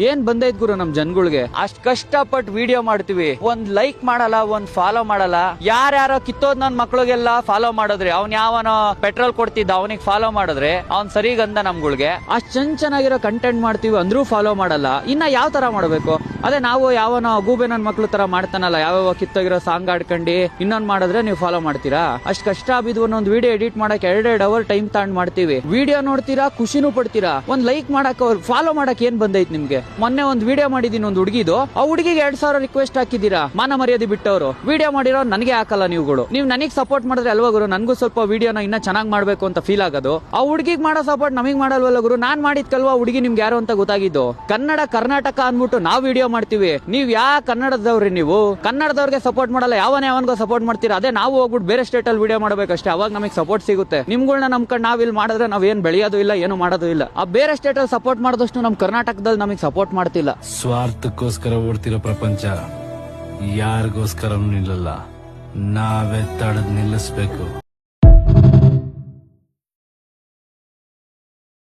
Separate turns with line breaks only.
ಏನ್ ಬಂದೈತ್ ಗುರು ನಮ್ ಜನಗಳಿಗೆ? ಅಷ್ಟ್ ಕಷ್ಟಪಟ್ಟು ವಿಡಿಯೋ ಮಾಡ್ತೀವಿ, ಒಂದ್ ಲೈಕ್ ಮಾಡಲ್ಲ, ಒಂದ್ ಫಾಲೋ ಮಾಡಲ್ಲ. ಯಾರ್ಯಾರೋ ಕಿತ್ತೋದ್ ನನ್ ಮಕ್ಳಿಗೆಲ್ಲ ಫಾಲೋ ಮಾಡಿದ್ರೆ, ಅವ್ನ್ ಯಾವನೋ ಪೆಟ್ರೋಲ್ ಕೊಡ್ತಿದ್ದ ಅವನಿಗೆ ಫಾಲೋ ಮಾಡಿದ್ರೆ ಅವ್ನ್ ಸರಿಗಂದ ನಮ್ಗಳಿಗೆ. ಅಷ್ಟ್ ಚೆನ್ನಾಗಿರೋ ಕಂಟೆಂಟ್ ಮಾಡ್ತೀವಿ ಅಂದ್ರೂ ಫಾಲೋ ಮಾಡಲ್ಲ. ಇನ್ನ ಯಾವ ತರ ಮಾಡ್ಬೇಕು? ಅದೇ ನಾವು ಯಾವನೋ ಗೂಬೆ ನನ್ ಮಕ್ಳು ತರ ಮಾಡ್ತಾನಲ್ಲ, ಯಾವ ಕಿತ್ತೋಗಿರೋ ಸಾಂಗ್ ಆಡ್ಕೊಂಡಿ ಇನ್ನೊಂದ್ ಮಾಡಿದ್ರೆ ನೀವು ಫಾಲೋ ಮಾಡ್ತೀರಾ? ಅಷ್ಟ್ ಕಷ್ಟ ಬಿದ್ದು ಒಂದೊಂದು ವಿಡಿಯೋ ಎಡಿಟ್ ಮಾಡಕ್ 2 ಅವರ್ ಟೈಮ್ ತಗೊಂಡ್ ಮಾಡ್ತೀವಿ. ವಿಡಿಯೋ ನೋಡ್ತೀರಾ, ಖುಷಿನೂ ಪಡ್ತೀರಾ. ಒಂದ್ ಲೈಕ್ ಮಾಡಕ್, ಫಾಲೋ ಮಾಡಕ್ ಏನ್ ಬಂದೈತ್ ನಿಮ್ಗೆ? ಮೊನ್ನೆ ಒಂದ್ ವಿಡಿಯೋ ಮಾಡಿದೀನಿ ಒಂದ್ ಹುಡುಗಿದು, ಆ ಹುಡುಗಿಗೆ 2,000 ರಿಕ್ವೆಸ್ಟ್ ಹಾಕಿದೀರಾ. ಮಾನ ಮರ್ಯಾದೆ ಬಿಟ್ಟವ್ರು ವಿಡಿಯೋ ಮಾಡಿರೋ ನನಗೆ ಹಾಕಲ್ಲ ನೀವುಗಳು. ನೀವು ನನಗ್ ಸಪೋರ್ಟ್ ಮಾಡಿದ್ರೆ ಅಲ್ವಾ ಗುರು ನನ್ಗೂ ಸ್ವಲ್ಪ ವಿಡಿಯೋನ ಇನ್ನ ಚೆನ್ನಾಗ್ ಮಾಡ್ಬೇಕು ಅಂತ ಫೀಲ್ ಆಗೋದು. ಆ ಹುಡುಗಿಗೆ ಮಾಡೋ ಸಪೋರ್ಟ್ ನಮಗ್ ಮಾಡಲ್ವಲ್ಲ ಗುರು? ನಾನ್ ಮಾಡಿದ್ಕಲ್ವಾ ಹುಡುಗಿ ನಿಮ್ಗೆ ಯಾರು ಅಂತ ಗೊತ್ತಾಗಿದ್ದು. ಕನ್ನಡ ಕರ್ನಾಟಕ ಅನ್ಬಿಟ್ಟು ನಾವ್ ವಿಡಿಯೋ ಮಾಡ್ತೀವಿ, ನೀವ್ ಕನ್ನಡದವ್ರಿ? ನೀವು ಕನ್ನಡದವ್ರಿಗೆ ಸಪೋರ್ಟ್ ಮಾಡಲ್ಲ, ಯಾವನ್ಗೋ ಸಪೋರ್ಟ್ ಮಾಡ್ತೀರಾ. ಅದೇ ನಾವು ಹೋಗ್ಬಿಟ್ಟು ಬೇರೆ ಸ್ಟೇಟ್ ಅಲ್ಲಿ ವಿಡಿಯೋ ಮಾಡ್ಬೇಕಷ್ಟೇ, ಅವಾಗ ನಮಗೆ ಸಪೋರ್ಟ್ ಸಿಗುತ್ತೆ. ನಿಮ್ಗಳನ್ನ ನಮ್ಕಂಡ್ ನಾವ್ ಇಲ್ಲಿ ಮಾಡಿದ್ರೆ ನಾವ್ ಏನ್ ಬೆಳೆಯೋದು ಇಲ್ಲ, ಏನು ಮಾಡೋದು ಇಲ್ಲ. ಆ ಬೇರೆ ಸ್ಟೇಟ್ ಅಲ್ಲಿ ಸಪೋರ್ಟ್ ಮಾಡಿದಷ್ಟು ನಮ್ ಕರ್ನಾಟಕದಲ್ಲಿ ನಮಗೆ ಸಪೋರ್ಟ್ ಮಾಡ್ತಿಲ್ಲ.
ಸ್ವಾರ್ಥಕ್ಕೋಸ್ಕರ ಓಡ್ತಿರೋ ಪ್ರಪಂಚ ಯಾರಿಗೋಸ್ಕರ ನಿಲ್ಲಲ್ಲ, ನಾವೇ ತಡೆದ್ ನಿಲ್ಲಿಸ್ಬೇಕು.